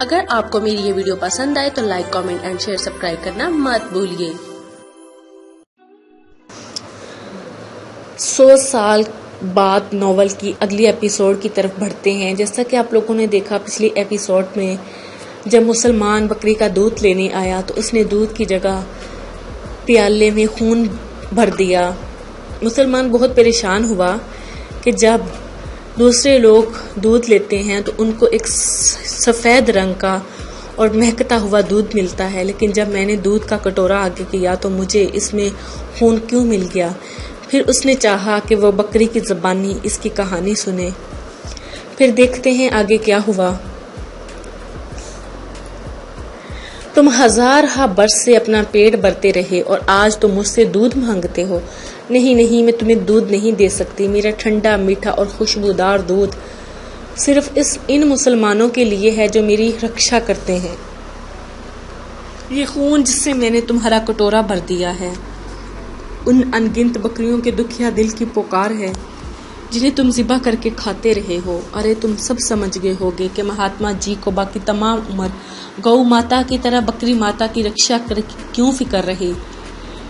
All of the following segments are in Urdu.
اگر آپ کو میری یہ ویڈیو پسند آئے تو like, comment and share, subscribe کرنا مت بھولیے۔ 100 سال بعد ناول کی اگلی ایپیسوڈ کی طرف بڑھتے ہیں۔ جیسا کہ آپ لوگوں نے دیکھا پچھلی ایپیسوڈ میں جب مسلمان بکری کا دودھ لینے آیا تو اس نے دودھ کی جگہ پیالے میں خون بھر دیا۔ مسلمان بہت پریشان ہوا کہ جب دوسرے لوگ دودھ لیتے ہیں تو ان کو ایک سفید رنگ کا اور مہکتا ہوا دودھ ملتا ہے، لیکن جب میں نے دودھ کا کٹورا آگے کیا تو مجھے اس میں خون کیوں مل گیا؟ پھر اس نے چاہا کہ وہ بکری کی زبانی اس کی کہانی سنے۔ پھر دیکھتے ہیں آگے کیا ہوا۔ تم ہزارہ برس سے اپنا پیٹ بھرتے رہے اور آج تم مجھ سے دودھ مانگتے ہو۔ نہیں، میں تمہیں دودھ نہیں دے سکتی۔ میرا ٹھنڈا، میٹھا اور خوشبودار دودھ صرف ان مسلمانوں کے لیے ہے جو میری رکشا کرتے ہیں۔ یہ خون جس سے میں نے تمہارا کٹورا بھر دیا ہے ان انگنت بکریوں کے دکھیا دل کی پکار ہے جنہیں تم ذبح کر کے کھاتے رہے ہو۔ ارے تم سب سمجھ گئے ہوگے کہ مہاتما جی کو باقی تمام عمر گو ماتا کی طرح بکری ماتا کی رکشا کیوں فکر رہی۔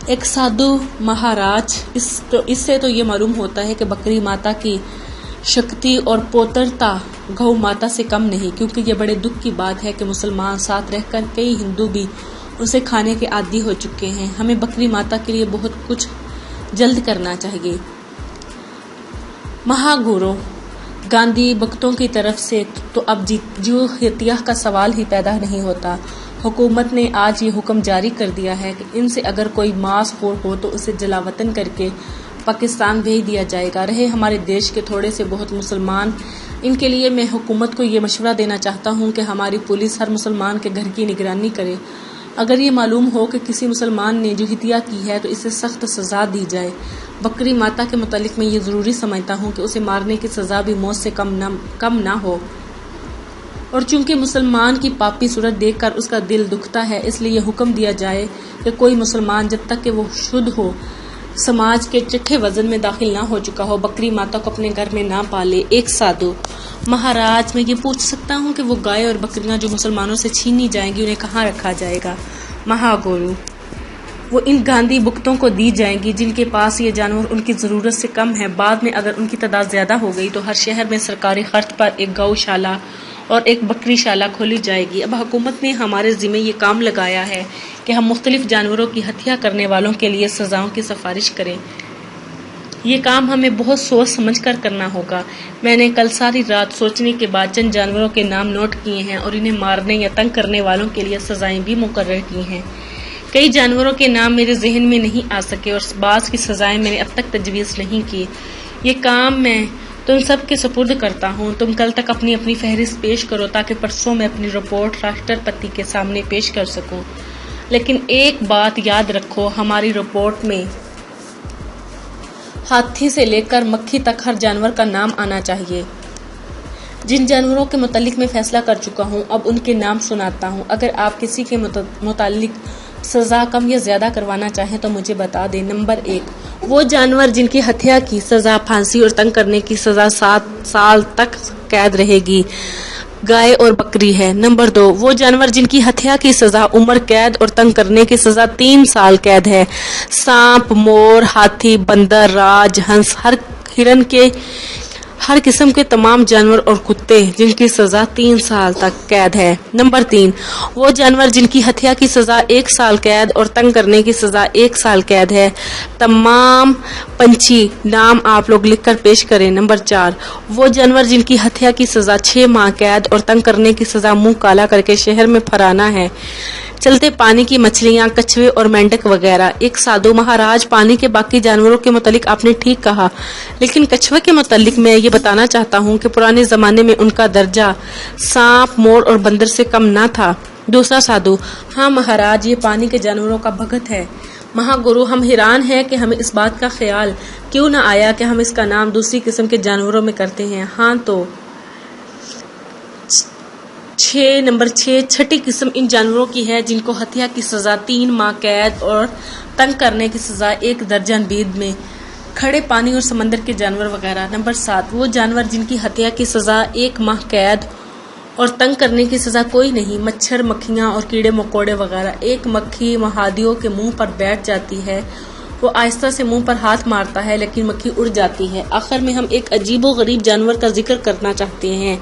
ایک سادھو مہاراج اس سے تو یہ معلوم ہوتا ہے کہ بکری ماتا کی شکتی اور پوترتا گو ماتا سے کم نہیں، کیونکہ یہ بڑے دکھ کی بات ہے کہ مسلمان ساتھ رہ کر کئی ہندو بھی اسے کھانے کے عادی ہو چکے ہیں۔ ہمیں بکری ماتا کے لیے بہت کچھ جلد کرنا چاہیے۔ مہاگورو گاندھی بھکتوں کی طرف سے تو اب جو ہتیا کا سوال ہی پیدا نہیں ہوتا۔ حکومت نے آج یہ حکم جاری کر دیا ہے کہ ان سے اگر کوئی ماس خور ہو تو اسے جلا وطن کر کے پاکستان بھیج دیا جائے گا۔ رہے ہمارے دیش کے تھوڑے سے بہت مسلمان، ان کے لیے میں حکومت کو یہ مشورہ دینا چاہتا ہوں کہ ہماری پولیس ہر مسلمان کے گھر کی نگرانی کرے۔ اگر یہ معلوم ہو کہ کسی مسلمان نے جو ہتیا کی ہے تو اسے سخت سزا دی جائے۔ بکری ماتا کے متعلق میں یہ ضروری سمجھتا ہوں کہ اسے مارنے کی سزا بھی موت سے کم نہ ہو، اور چونکہ مسلمان کی پاپی صورت دیکھ کر اس کا دل دکھتا ہے اس لیے یہ حکم دیا جائے کہ کوئی مسلمان جب تک کہ وہ شدھ ہو، سماج کے چٹھے وزن میں داخل نہ ہو چکا ہو، بکری ماتا کو اپنے گھر میں نہ پالے۔ ایک سادھو مہاراج، میں یہ پوچھ سکتا ہوں کہ وہ گائے اور بکریاں جو مسلمانوں سے چھینی جائیں گی انہیں کہاں رکھا جائے گا؟ مہاگورو، وہ ان گاندھی بھکتوں کو دی جائیں گی جن کے پاس یہ جانور ان کی ضرورت سے کم ہے۔ بعد میں اگر ان کی تعداد زیادہ ہو گئی تو ہر شہر میں سرکاری خرچ پر ایک گو شالہ اور ایک بکری شالہ کھولی جائے گی۔ اب حکومت نے ہمارے ذمہ یہ کام لگایا ہے کہ ہم مختلف جانوروں کی ہتیا کرنے والوں کے لیے سزاؤں کی سفارش کریں۔ یہ کام ہمیں بہت سوچ سمجھ کر کرنا ہوگا۔ میں نے کل ساری رات سوچنے کے بعد چند جانوروں کے نام نوٹ کیے ہیں اور انہیں مارنے یا تنگ کرنے والوں کے لیے سزائیں بھی مقرر کی ہیں۔ کئی جانوروں کے نام میرے ذہن میں نہیں آ سکے اور بعض کی سزائیں میں نے اب تک تجویز نہیں کی۔ یہ کام میں تم سب کے سپرد کرتا ہوں۔ تم کل تک اپنی فہرست پیش کرو تاکہ پرسوں میں اپنی رپورٹ راشٹرپتی کے سامنے پیش کر سکوں۔ لیکن ایک بات یاد رکھو، ہماری رپورٹ میں ہاتھی سے لے کر مکھی تک ہر جانور کا نام آنا چاہیے۔ جن جانوروں کے متعلق میں فیصلہ کر چکا ہوں اب ان کے نام سناتا ہوں۔ اگر آپ کسی کے متعلق سزا کم یا زیادہ کروانا چاہیں تو مجھے بتا دیں۔ نمبر 1، وہ جانور جن کی ہتیا کی سزا پھانسی اور تنگ کرنے کی سزا 7 سال تک قید رہے گی، گائے اور بکری ہے۔ نمبر 2، وہ جانور جن کی ہتیا کی سزا عمر قید اور تنگ کرنے کی سزا 3 سال قید ہے، سانپ، مور، ہاتھی، بندر، راج ہنس، ہر قسم کے تمام جانور اور کتے جن کی سزا 3 سال تک قید ہے۔ نمبر 3، وہ جانور جن کی ہتیا کی سزا 1 سال قید اور تنگ کرنے کی سزا 1 سال قید ہے۔ تمام پنچھی نام آپ لوگ لکھ کر پیش کریں۔ نمبر 4، وہ جانور جن کی ہتیا کی سزا 6 ماہ قید اور تنگ کرنے کی سزا منہ کالا کر کے شہر میں پھرانا ہے، چلتے پانی کی مچھلیاں، کچھوے اور مینڈک وغیرہ۔ ایک سادھو مہاراج، پانی کے باقی جانوروں کے متعلق آپ نے ٹھیک کہا، لیکن کچھوے کے متعلق میں یہ بتانا چاہتا ہوں کہ پرانے زمانے میں ان کا درجہ سانپ، مور اور بندر سے کم نہ تھا۔ دوسرا سادھو، ہاں مہاراج، یہ پانی کے جانوروں کا بھگت ہے۔ مہاگورو، ہم حیران ہیں کہ ہمیں اس بات کا خیال کیوں نہ آیا کہ ہم اس کا نام دوسری قسم کے جانوروں میں کرتے ہیں۔ ہاں تو نمبر 6، چھٹی قسم ان جانوروں کی ہے جن کو ہتیا کی سزا 3 ماہ قید اور تنگ کرنے کی سزا 1 درجن بید میں، کھڑے پانی اور سمندر کے جانور وغیرہ۔ نمبر 7، وہ جانور جن کی ہتیا کی سزا 1 ماہ قید اور تنگ کرنے کی سزا کوئی نہیں۔ مچھر، مکھیاں اور کیڑے مکوڑے وغیرہ۔ ایک مکھی مہادیوں کے منہ پر بیٹھ جاتی ہے، وہ آہستہ سے منہ پر ہاتھ مارتا ہے لیکن مکھی اڑ جاتی ہے۔ آخر میں ہم ایک عجیب و غریب جانور کا ذکر کرنا چاہتے ہیں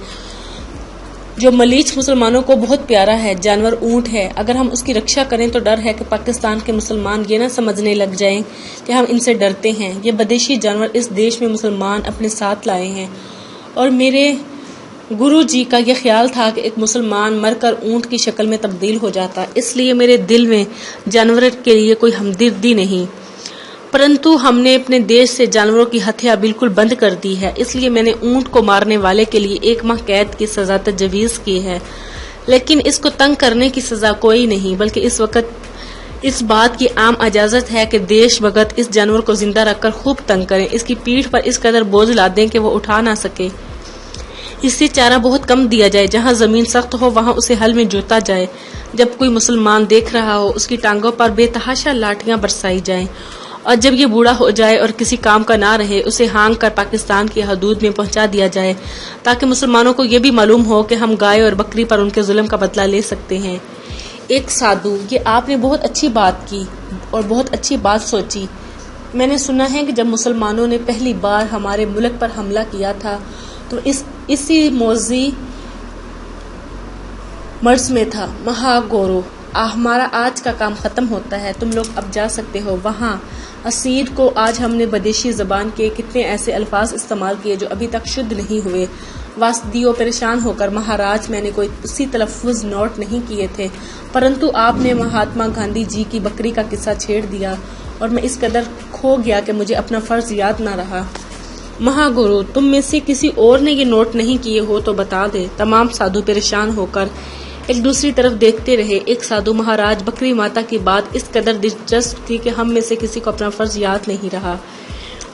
جو ملیچ مسلمانوں کو بہت پیارا ہے۔ جانور اونٹ ہے۔ اگر ہم اس کی رکشا کریں تو ڈر ہے کہ پاکستان کے مسلمان یہ نہ سمجھنے لگ جائیں کہ ہم ان سے ڈرتے ہیں۔ یہ بدیشی جانور اس دیش میں مسلمان اپنے ساتھ لائے ہیں، اور میرے گرو جی کا یہ خیال تھا کہ ایک مسلمان مر کر اونٹ کی شکل میں تبدیل ہو جاتا، اس لیے میرے دل میں جانور کے لیے کوئی ہمدردی نہیں۔ پرنتو ہم نے اپنے دیش سے جانوروں کی ہتیا بالکل بند کر دی ہے، اس لیے میں نے اونٹ کو مارنے والے کے لیے 1 ماہ قید کی سزا تجویز کی ہے، لیکن اس کو تنگ کرنے کی سزا کوئی نہیں، بلکہ اس وقت اس بات کی عام اجازت ہے کہ دیش بھگت اس جانور کو زندہ رکھ کر خوب تنگ کریں، اس کی پیٹھ پر اس قدر بوجھ لا دیں کہ وہ اٹھا نہ سکے۔ اس سے چارہ بہت کم دیا جائے، جہاں زمین سخت ہو وہاں اسے ہل میں جوتا جائے، جب کوئی مسلمان دیکھ رہا ہو اس کی ٹانگوں پر بے تحاشا لاٹیاں برسائی جائیں، اور جب یہ بوڑھا ہو جائے اور کسی کام کا نہ رہے اسے ہانگ کر پاکستان کی حدود میں پہنچا دیا جائے، تاکہ مسلمانوں کو یہ بھی معلوم ہو کہ ہم گائے اور بکری پر ان کے ظلم کا بدلہ لے سکتے ہیں۔ ایک سادھو: یہ آپ نے بہت اچھی بات کی اور بہت اچھی بات سوچی۔ میں نے سنا ہے کہ جب مسلمانوں نے پہلی بار ہمارے ملک پر حملہ کیا تھا تو اسی موذی مرض میں تھا۔ مہا گورو، ہمارا آج کا کام ختم ہوتا ہے، تم لوگ اب جا سکتے ہو۔ وہاں اسیر کو آج ہم نے بدیشی زبان کے کتنے ایسے الفاظ استعمال کیے جو ابھی تک شدھ نہیں ہوئے۔ واسدیو پریشان ہو کر: مہاراج، میں نے کوئی اسی تلفظ نوٹ نہیں کیے تھے، پرنتو آپ نے مہاتما گاندھی جی کی بکری کا قصہ چھیڑ دیا اور میں اس قدر کھو گیا کہ مجھے اپنا فرض یاد نہ رہا۔ مہا گورو، تم میں سے کسی اور نے یہ نوٹ نہیں کیے ہو تو بتا دے۔ تمام سادھو پریشان ہو کر ایک دوسری طرف دیکھتے رہے۔ ایک سادھو: مہاراج، بکری ماتا کی بات اس قدر دلچسپ تھی کہ ہم میں سے کسی کو اپنا فرض یاد نہیں رہا۔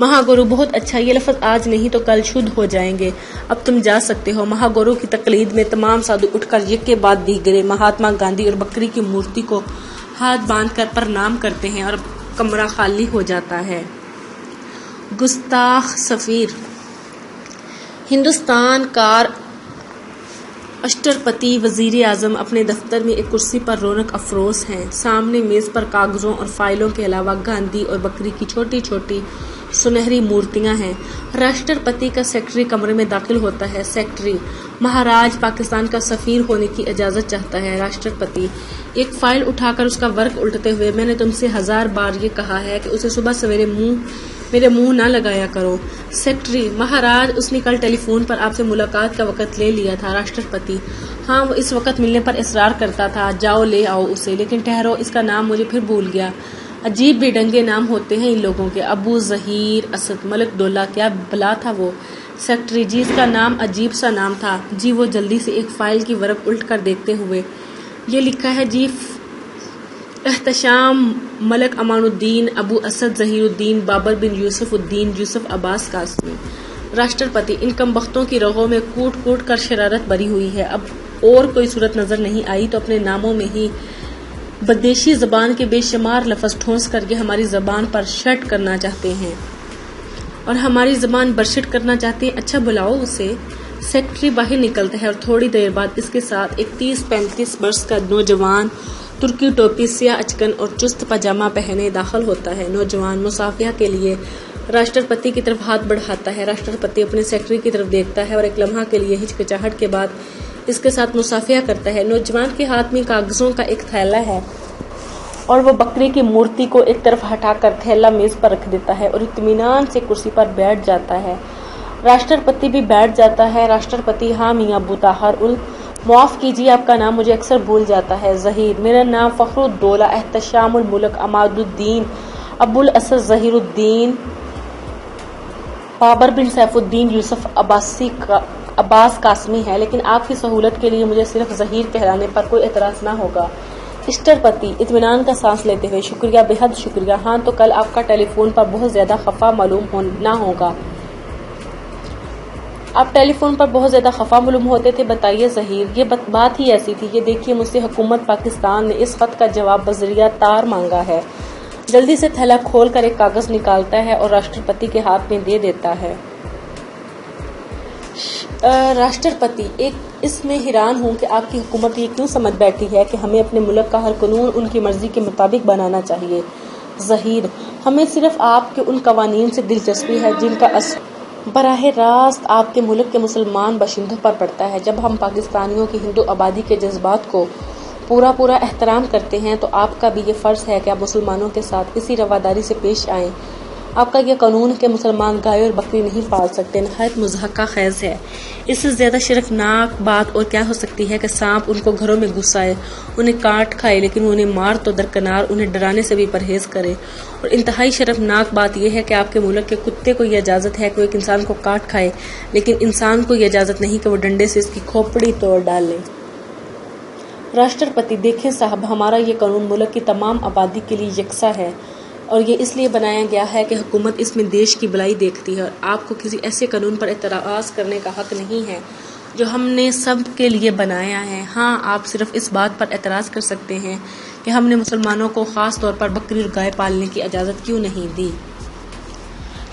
مہا گورو: بہت اچھا، یہ لفظ آج نہیں تو کل شدھ ہو جائیں گے، اب تم جا سکتے ہو۔ مہا گورو کی تقلید میں تمام سادھو اٹھ کر یکے بعد دیگرے مہاتما گاندھی اور بکری کی مورتی کو ہاتھ باندھ کر پرنام کرتے ہیں اور کمرہ خالی ہو جاتا ہے۔ گستاخ سفیر: ہندوستان کار اشٹرپتی وزیر اعظم اپنے دفتر میں ایک کرسی پر رونق افروز ہیں۔ سامنے میز پر کاغذوں اور فائلوں کے علاوہ گاندھی اور بکری کی چھوٹی چھوٹی سنہری مورتیاں ہیں۔ راشٹرپتی کا سیکرٹری کمرے میں داخل ہوتا ہے۔ سیکرٹری: مہاراج، پاکستان کا سفیر ہونے کی اجازت چاہتا ہے۔ راشٹرپتی ایک فائل اٹھا کر اس کا ورق الٹتے ہوئے: میں نے تم سے 1000 بار یہ کہا ہے کہ اسے صبح سویرے میرے منہ نہ لگایا کرو۔ سیکرٹری: مہاراج، اس نے کل ٹیلی فون پر آپ سے ملاقات کا وقت لے لیا تھا۔ راشٹرپتی: ہاں، وہ اس وقت ملنے پر اصرار کرتا تھا، جاؤ لے آؤ اسے، لیکن ٹھہرو، اس کا نام مجھے پھر بھول گیا۔ عجیب بے ڈنگے نام ہوتے ہیں ان لوگوں کے۔ ابو ظہیر اسد، ملک ڈولہ، کیا بلا تھا وہ؟ سیکرٹری: جی، اس کا نام عجیب سا نام تھا۔ جی، وہ جلدی سے ایک فائل کی ورق الٹ کر دیکھتے ہوئے: یہ لکھا ہے جی، احتشام ملک امان الدین ابو اسد ظہیر الدین بابر بن یوسف الدین یوسف عباس قاسمی۔ راشٹرپتی: ان کم بختوں کی رگوں میں کوٹ کوٹ کر شرارت بھری ہوئی ہے، اب اور کوئی صورت نظر نہیں آئی تو اپنے ناموں میں ہی بدیشی زبان کے بے شمار لفظ ٹھونس کر کے ہماری زبان پر شٹ کرنا چاہتے ہیں اور ہماری زبان برشٹ کرنا چاہتے ہیں۔ اچھا، بلاؤ اسے۔ سیکرٹری باہر نکلتا ہے اور تھوڑی دیر بعد اس کے ساتھ ایک 30-35 برس کا نوجوان ترکی ٹوپی، سیاہ اچکن اور چست پاجامہ پہنے داخل ہوتا ہے۔ نوجوان مصافحہ کے لیے راشٹرپتی کی طرف ہاتھ بڑھاتا ہے۔ راشٹرپتی اپنے سیکرٹری کی طرف دیکھتا ہے اور ایک لمحہ کے لیے ہچکچاہٹ کے بعد اس کے ساتھ مصافحہ کرتا ہے۔ نوجوان کے ہاتھ میں کاغذوں کا ایک تھیلا ہے اور وہ بکری کی مورتی کو ایک طرف ہٹا کر تھیلا میز پر رکھ دیتا ہے اور اطمینان سے کرسی پر بیٹھ جاتا ہے۔ راشٹرپتی بھی بیٹھ جاتا ہے۔ راشٹرپتی: ہاں میاں ابو طاہر معاف کیجیے، آپ کا نام مجھے اکثر بھول جاتا ہے۔ ظہیر: میرا نام فخر الدولہ احتشام الملک عماد الدین ابو الاسد ظہیر الدین بابر بن سیف الدین یوسف عباس قاسمی ہے، لیکن آپ کی سہولت کے لیے مجھے صرف ظہیر کہلانے پر کوئی اعتراض نہ ہوگا۔ اشٹرپتی اطمینان کا سانس لیتے ہوئے: شکریہ، بے حد شکریہ۔ ہاں، تو کل آپ کا ٹیلی فون پر بہت زیادہ خفا معلوم نہ ہوگا۔ آپ ٹیلی فون پر بہت زیادہ خفا معلوم ہوتے تھے، بتائیے ظہیر۔ یہ بات ہی ایسی تھی۔ یہ دیکھیے، مجھ سے حکومت پاکستان نے اس خط کا جواب بذریعہ تار مانگا ہے۔ جلدی سے تھیلا کھول کر ایک کاغذ نکالتا ہے اور راشٹرپتی کے ہاتھ میں دے دیتا ہے۔ راشٹرپتی اس میں حیران ہوں کہ آپ کی حکومت یہ کیوں سمجھ بیٹھی ہے کہ ہمیں اپنے ملک کا ہر قانون ان کی مرضی کے مطابق بنانا چاہیے۔ ظہیر: ہمیں صرف آپ کے ان قوانین سے دلچسپی ہے جن کا اثر براہ راست آپ کے ملک کے مسلمان باشندوں پر پڑتا ہے۔ جب ہم پاکستانیوں کی ہندو آبادی کے جذبات کو پورا احترام کرتے ہیں تو آپ کا بھی یہ فرض ہے کہ آپ مسلمانوں کے ساتھ اسی رواداری سے پیش آئیں۔ آپ کا یہ قانون ہے کہ مسلمان گائے اور بکری نہیں پال سکتے نہایت مضحکہ خیز ہے۔ اس سے زیادہ شرمناک بات اور کیا ہو سکتی ہے کہ سانپ ان کو گھروں میں گھس آئے، انہیں کاٹ کھائے، لیکن انہیں مار تو درکنار انہیں ڈرانے سے بھی پرہیز کرے۔ اور انتہائی شرمناک بات یہ ہے کہ آپ کے ملک کے کتے کو یہ اجازت ہے کہ وہ ایک انسان کو کاٹ کھائے، لیکن انسان کو یہ اجازت نہیں کہ وہ ڈنڈے سے اس کی کھوپڑی توڑ ڈالے۔ راشٹرپتی: دیکھیں صاحب، ہمارا یہ قانون ملک کی تمام آبادی کے لیے یکساں ہے اور یہ اس لیے بنایا گیا ہے کہ حکومت اس میں دیش کی بھلائی دیکھتی ہے اور آپ کو کسی ایسے قانون پر اعتراض کرنے کا حق نہیں ہے جو ہم نے سب کے لیے بنایا ہے۔ ہاں، آپ صرف اس بات پر اعتراض کر سکتے ہیں کہ ہم نے مسلمانوں کو خاص طور پر بکری اور گائے پالنے کی اجازت کیوں نہیں دی۔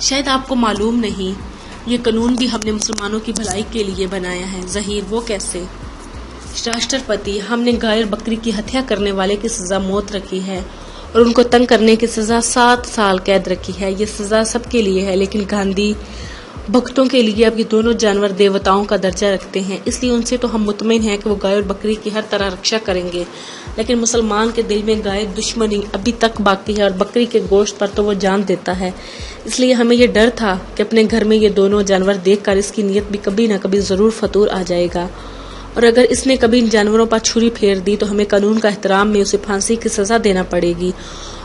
شاید آپ کو معلوم نہیں، یہ قانون بھی ہم نے مسلمانوں کی بھلائی کے لیے بنایا ہے۔ ظہیر: وہ کیسے؟ راشٹرپتی: ہم نے گائے اور بکری کی ہتیا کرنے والے کی سزا موت رکھی ہے اور ان کو تنگ کرنے کی سزا 7 سال قید رکھی ہے۔ یہ سزا سب کے لیے ہے، لیکن گاندھی بھکتوں کے لیے اب یہ دونوں جانور دیوتاؤں کا درجہ رکھتے ہیں، اس لیے ان سے تو ہم مطمئن ہیں کہ وہ گائے اور بکری کی ہر طرح رکشا کریں گے، لیکن مسلمان کے دل میں گائے دشمنی ابھی تک باقی ہے اور بکری کے گوشت پر تو وہ جان دیتا ہے۔ اس لیے ہمیں یہ ڈر تھا کہ اپنے گھر میں یہ دونوں جانور دیکھ کر اس کی نیت بھی کبھی نہ کبھی ضرور فتور آ جائے گا، اور اگر اس نے کبھی ان جانوروں پر چھری پھیر دی تو ہمیں قانون کا احترام میں اسے پھانسی کی سزا دینا پڑے گی،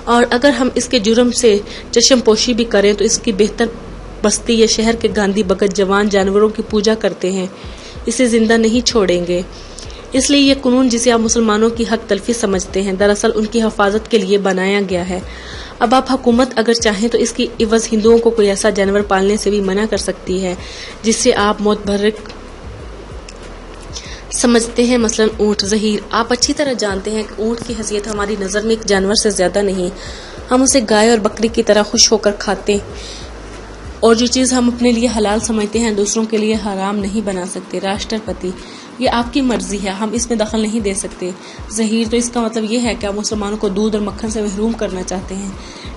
اور اگر ہم اس کے جرم سے چشم پوشی بھی کریں تو اس کی بہتر بستی یا شہر کے گاندھی بھگت جوان جانوروں کی پوجا کرتے ہیں، اسے زندہ نہیں چھوڑیں گے۔ اس لیے یہ قانون جسے آپ مسلمانوں کی حق تلفی سمجھتے ہیں، دراصل ان کی حفاظت کے لیے بنایا گیا ہے۔ اب آپ حکومت اگر چاہیں تو اس کی عوض ہندوؤں کو کوئی ایسا جانور پالنے سے بھی منع کر سکتی ہے جس سے آپ متبرک سمجھتے ہیں، مثلاً اونٹ۔ ظہیر: آپ اچھی طرح جانتے ہیں کہ اونٹ کی حیثیت ہماری نظر میں ایک جانور سے زیادہ نہیں، ہم اسے گائے اور بکری کی طرح خوش ہو کر کھاتے، اور جو چیز ہم اپنے لیے حلال سمجھتے ہیں دوسروں کے لیے حرام نہیں بنا سکتے۔ راشٹرپتی: یہ آپ کی مرضی ہے، ہم اس میں دخل نہیں دے سکتے۔ ظہیر: تو اس کا مطلب یہ ہے کہ آپ مسلمانوں کو دودھ اور مکھن سے محروم کرنا چاہتے ہیں۔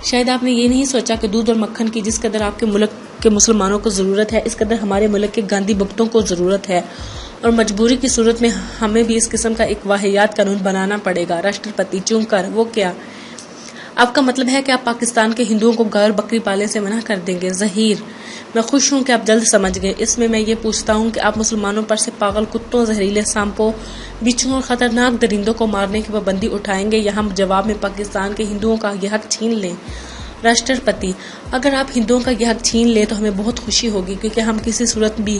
شاید آپ نے یہ نہیں سوچا کہ دودھ اور مکھن کی جس قدر آپ کے ملک کے مسلمانوں کو ضرورت ہے، اس قدر ہمارے ملک کے گاندھی بھکتوں کو ضرورت ہے، اور مجبوری کی صورت میں ہمیں بھی اس قسم کا ایک واہیات قانون بنانا پڑے گا۔ راشٹرپتی چونک کر: وہ کیا؟ آپ کا مطلب ہے کہ آپ پاکستان کے ہندوؤں کو گائے اور بکری پالنے سے منع کر دیں گے؟ ظہیر: میں خوش ہوں کہ آپ جلد سمجھ گئے۔ اس میں یہ پوچھتا ہوں کہ آپ مسلمانوں پر سے پاگل کتوں، زہریلے سانپوں، بچھوؤں اور خطرناک درندوں کو مارنے کی پابندی اٹھائیں گے یا ہم جواب میں پاکستان کے ہندوؤں کا یہ حق چھین لیں؟ راشٹرپتی: اگر آپ ہندوؤں کا یہ حق چھین لیں تو ہمیں بہت خوشی ہوگی، کیونکہ ہم کسی صورت بھی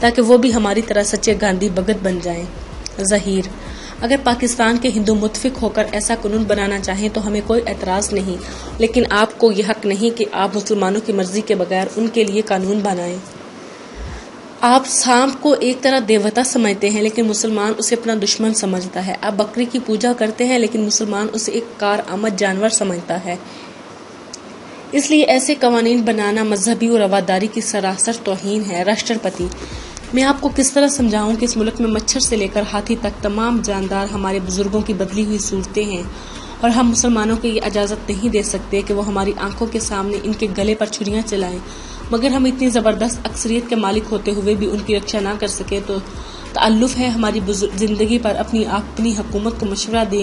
تاکہ وہ بھی ہماری طرح سچے گاندھی بھگت بن جائیں۔ ظہیر: اگر پاکستان کے ہندو متفق ہو کر ایسا قانون بنانا چاہیں تو ہمیں کوئی اعتراض نہیں، لیکن آپ کو یہ حق نہیں کہ آپ مسلمانوں کی مرضی کے بغیر ان کے لیے قانون بنائیں۔ آپ سانپ کو ایک طرح دیوتا سمجھتے ہیں لیکن مسلمان اسے اپنا دشمن سمجھتا ہے۔ آپ بکری کی پوجا کرتے ہیں لیکن مسلمان اسے ایک کارآمد جانور سمجھتا ہے۔ اس لیے ایسے قوانین بنانا مذہبی اور رواداری کی سراسر توہین ہے۔ راشٹرپتی: میں آپ کو کس طرح سمجھاؤں کہ اس ملک میں مچھر سے لے کر ہاتھی تک تمام جاندار ہمارے بزرگوں کی بدلی ہوئی صورتیں ہیں، اور ہم مسلمانوں کو یہ اجازت نہیں دے سکتے کہ وہ ہماری آنکھوں کے سامنے ان کے گلے پر چھریاں چلائیں، مگر ہم اتنی زبردست اکثریت کے مالک ہوتے ہوئے بھی ان کی رکشا نہ کر سکے تو تألف ہے ہماری زندگی پر اپنی حکومت کو مشورہ دیں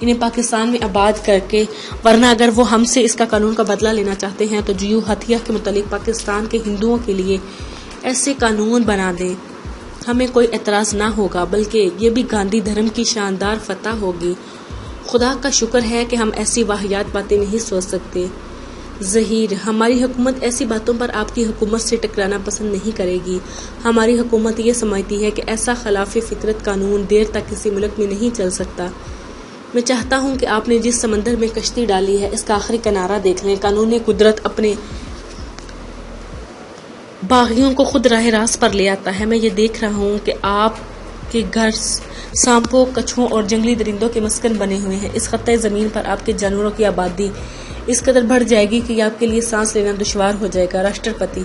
انہیں پاکستان میں آباد کر کے، ورنہ اگر وہ ہم سے اس کا قانون کا بدلہ لینا چاہتے ہیں تو جیو ہتھیا کے متعلق پاکستان کے ہندوؤں کے لیے ایسے قانون بنا دیں، ہمیں کوئی اعتراض نہ ہوگا، بلکہ یہ بھی گاندھی دھرم کی شاندار فتح ہوگی۔ خدا کا شکر ہے کہ ہم ایسی واہیات باتیں نہیں سوچ سکتے۔ ظہیر: ہماری حکومت ایسی باتوں پر آپ کی حکومت سے ٹکرانا پسند نہیں کرے گی۔ ہماری حکومت یہ سمجھتی ہے کہ ایسا خلاف فطرت قانون دیر تک کسی ملک میں نہیں چل سکتا۔ میں چاہتا ہوں کہ آپ نے جس سمندر میں کشتی ڈالی ہے اس کا آخری کنارہ دیکھ لیں۔ قانون قدرت اپنے باغیوں کو خود راہ راست پر لے آتا ہے۔ میں یہ دیکھ رہا ہوں کہ آپ کے گھر سانپوں، کچھووں اور جنگلی درندوں کے مسکن بنے ہوئے ہیں۔ اس خطۂ زمین پر آپ کے جانوروں کی آبادی اس قدر بڑھ جائے گی کہ یہ آپ کے لیے سانس لینا دشوار ہو جائے گا۔ راشٹرپتی: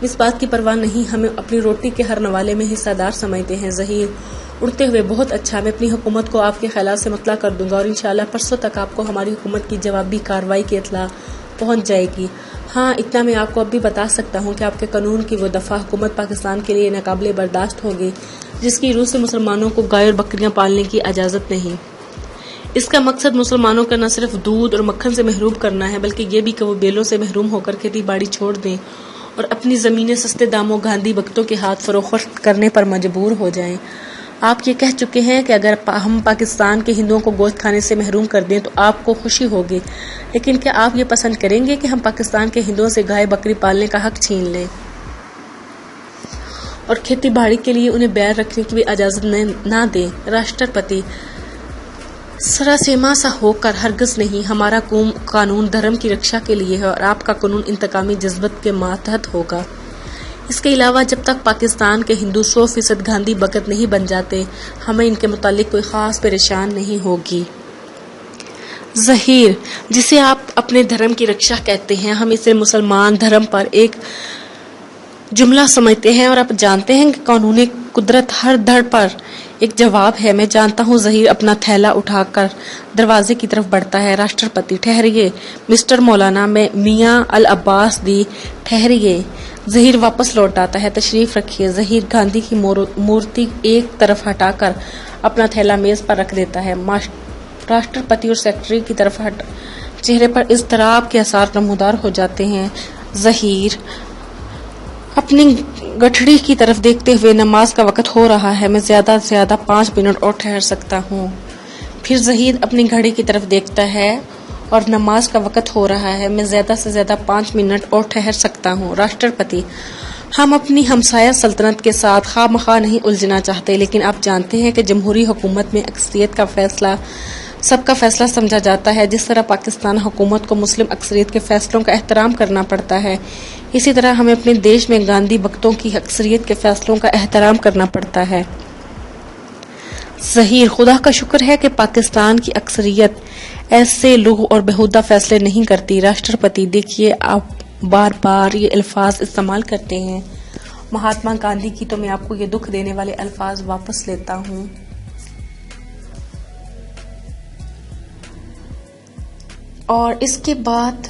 اس بات کی پرواہ نہیں، ہمیں اپنی روٹی کے ہر نوالے میں حصہ دار سمجھتے ہیں۔ ظہیر اڑتے ہوئے: بہت اچھا، میں اپنی حکومت کو آپ کے خیالات سے مطلع کر دوں گا اور انشاءاللہ پرسوں تک آپ کو ہماری حکومت کی جوابی کارروائی کی اطلاع پہنچ جائے گی۔ ہاں، اتنا میں آپ کو اب بھی بتا سکتا ہوں کہ آپ کے قانون کی وہ دفعہ حکومت پاکستان کے لیے ناقابل برداشت ہوگی جس کی روح سے مسلمانوں کو گائے اور بکریاں پالنے کی اجازت نہیں۔ اس کا مقصد مسلمانوں کا نہ صرف دودھ اور مکھن سے محروم کرنا ہے بلکہ یہ بھی کہ وہ بیلوں سے محروم ہو کر کھیتی باڑی چھوڑ دیں اور اپنی زمینیں سستے داموں گاندھی بھکتوں کے ہاتھ فروخت کرنے پر مجبور ہو جائیں۔ آپ یہ کہہ چکے ہیں کہ اگر ہم پاکستان کے ہندوؤں کو گوشت کھانے سے محروم کر دیں تو آپ کو خوشی ہوگی، لیکن کیا آپ یہ پسند کریں گے کہ ہم پاکستان کے ہندوؤں سے گائے بکری پالنے کا حق چھین لیں اور کھیتی باڑی کے لیے انہیں بیل رکھنے کی بھی اجازت نہ دیں؟ راشٹرپتی: سراسیما سا ہو کر ہرگز نہیں، ہمارا قانون دھرم کی رکشا کے لیے ہے اور آپ کا قانون انتقامی جذبات کے ماتحت ہوگا۔ اس کے علاوہ جب تک پاکستان کے ہندو 100% گاندھی بھگت نہیں بن جاتے ہمیں ان کے متعلق کوئی خاص پریشان نہیں ہوگی۔ ظہیر: جسے آپ اپنے دھرم کی رکشا کہتے ہیں، ہم اسے مسلمان دھرم پر ایک جملہ سمجھتے ہیں اور آپ جانتے ہیں کہ قانون قدرت ہر دھڑ پر ایک جواب ہے۔ میں جانتا ہوں۔ ظہیر اپنا تھیلا اٹھا کر دروازے کی طرف بڑھتا ہے۔ راشٹرپتی: ٹھہریے مسٹر مولانا، میں میاں العباس دی، ٹھہریے۔ ظہیر واپس لوٹ آتا ہے۔ تشریف رکھیے۔ ظہیر گاندھی کی مورتی ایک طرف ہٹا کر اپنا تھیلا میز پر رکھ دیتا ہے۔ راشٹرپتی اور سیکرٹری کی طرف چہرے پر اضطراب کے آثار نمودار ہو جاتے ہیں۔ ظہیر اپنی گٹھڑی کی طرف دیکھتے ہوئے: نماز کا وقت ہو رہا ہے، میں زیادہ سے زیادہ 5 منٹ اور ٹھہر سکتا ہوں۔ پھر ظہیر اپنی گھڑی کی طرف دیکھتا ہے اور نماز کا وقت ہو رہا ہے، میں زیادہ سے زیادہ 5 منٹ اور ٹھہر سکتا ہوں۔ راشٹرپتی: ہم اپنی ہمسایہ سلطنت کے ساتھ خواہ مخواہ نہیں الجھنا چاہتے، لیکن آپ جانتے ہیں کہ جمہوری حکومت میں اکثریت کا فیصلہ سب کا فیصلہ سمجھا جاتا ہے۔ جس طرح پاکستان حکومت کو مسلم اکثریت کے فیصلوں کا احترام کرنا پڑتا ہے، اسی طرح ہمیں اپنے دیش میں گاندھی بھکتوں کی اکثریت کے فیصلوں کا احترام کرنا پڑتا ہے۔ ظہیر: خدا کا شکر ہے کہ پاکستان کی اکثریت ایسے لغو اور بیہودہ فیصلے نہیں کرتی۔ راشٹرپتی: دیکھیے، آپ بار بار یہ الفاظ استعمال کرتے ہیں مہاتما گاندھی کی، تو میں آپ کو یہ دکھ دینے والے الفاظ واپس لیتا ہوں۔ اور اس کے بعد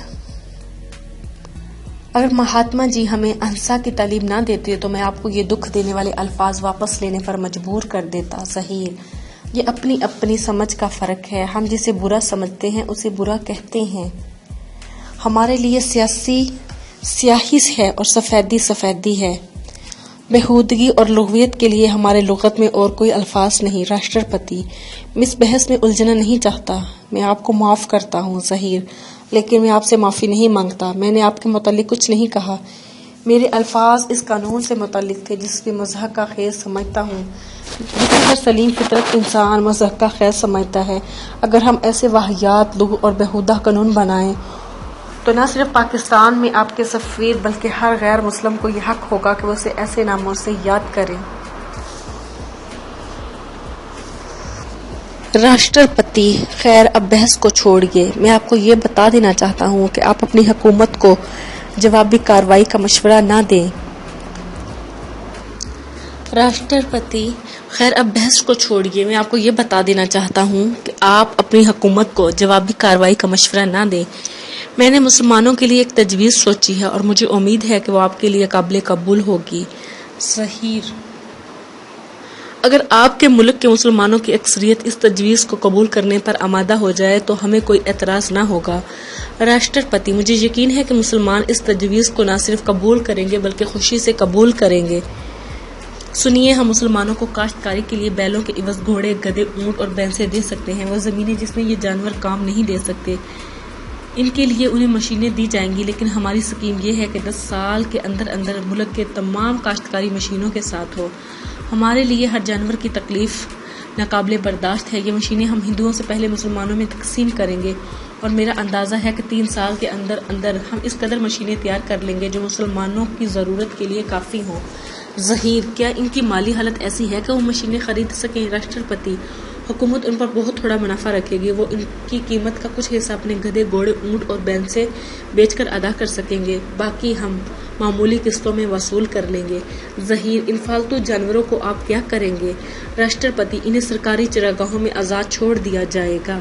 اگر مہاتما جی ہمیں اہنسا کی تعلیم نہ دیتے تو میں آپ کو یہ دکھ دینے والے الفاظ واپس لینے پر مجبور کر دیتا۔ ظہیر: یہ اپنی اپنی سمجھ کا فرق ہے، ہم جسے برا سمجھتے ہیں اسے برا کہتے ہیں۔ ہمارے لیے سیاہی ہے اور سفیدی سفیدی ہے۔ بیہودگی اور لغویت کے لیے ہمارے لغت میں اور کوئی الفاظ نہیں۔ راشٹرپتی: میں اس بحث میں الجھنا نہیں چاہتا، میں آپ کو معاف کرتا ہوں۔ ظہیر: لیکن میں آپ سے معافی نہیں مانگتا، میں نے آپ کے متعلق کچھ نہیں کہا، میرے الفاظ اس قانون سے متعلق تھے جس کی مضحکہ خیز سمجھتا ہوں، جسے ہر سلیم فطرت انسان مضحکہ خیز سمجھتا ہے۔ اگر ہم ایسے واہیات، لغو اور بیہودہ قانون بنائیں تو نہ صرف پاکستان میں آپ کے سفیر بلکہ ہر غیر مسلم کو یہ حق ہوگا کہ وہ اسے ایسے ناموں سے یاد کریں۔ راشٹرپتی: خیر، اب بحث کو چھوڑیے، میں آپ کو یہ بتا دینا چاہتا ہوں کہ آپ اپنی حکومت کو جوابی کارروائی کا مشورہ نہ دیں۔ راشٹرپتی: خیر، اب بحث کو چھوڑیے، میں آپ کو یہ بتا دینا چاہتا ہوں کہ آپ اپنی حکومت کو جوابی کارروائی کا مشورہ نہ دیں۔ میں نے مسلمانوں کے لیے ایک تجویز سوچی ہے اور مجھے امید ہے کہ وہ آپ کے لیے قابل قبول ہوگی۔ ظہیر: اگر آپ کے ملک کے مسلمانوں کی اکثریت اس تجویز کو قبول کرنے پر آمادہ ہو جائے تو ہمیں کوئی اعتراض نہ ہوگا۔ راشٹرپتی: مجھے یقین ہے کہ مسلمان اس تجویز کو نہ صرف قبول کریں گے بلکہ خوشی سے قبول کریں گے۔ سنیے، ہم مسلمانوں کو کاشتکاری کے لیے بیلوں کے عوض گھوڑے، گدھے، اونٹ اور بھینسیں دے سکتے ہیں۔ وہ زمینیں جس میں یہ جانور کام نہیں دے سکتے، ان کے لیے انہیں مشینیں دی جائیں گی، لیکن ہماری سکیم یہ ہے کہ 10 سال کے اندر اندر ملک کے تمام کاشتکاری مشینوں کے ساتھ ہو۔ ہمارے لیے ہر جانور کی تکلیف ناقابل برداشت ہے۔ یہ مشینیں ہم ہندوؤں سے پہلے مسلمانوں میں تقسیم کریں گے اور میرا اندازہ ہے کہ 3 سال کے اندر اندر ہم اس قدر مشینیں تیار کر لیں گے جو مسلمانوں کی ضرورت کے لیے کافی ہوں۔ ظہیر: کیا ان کی مالی حالت ایسی ہے کہ وہ مشینیں خرید سکیں؟ راشٹرپتی: حکومت ان پر بہت تھوڑا منافع رکھے گی، وہ ان کی قیمت کا کچھ حصہ اپنے گدھے، گھوڑے، اونٹ اور بین سے بیچ کر ادا کر سکیں گے، باقی ہم معمولی قسطوں میں وصول کر لیں گے۔ ظہیر، ان پالتو جانوروں کو آپ کیا کریں گے؟ راشٹرپتی، انہیں سرکاری چراگاہوں میں آزاد چھوڑ دیا جائے گا۔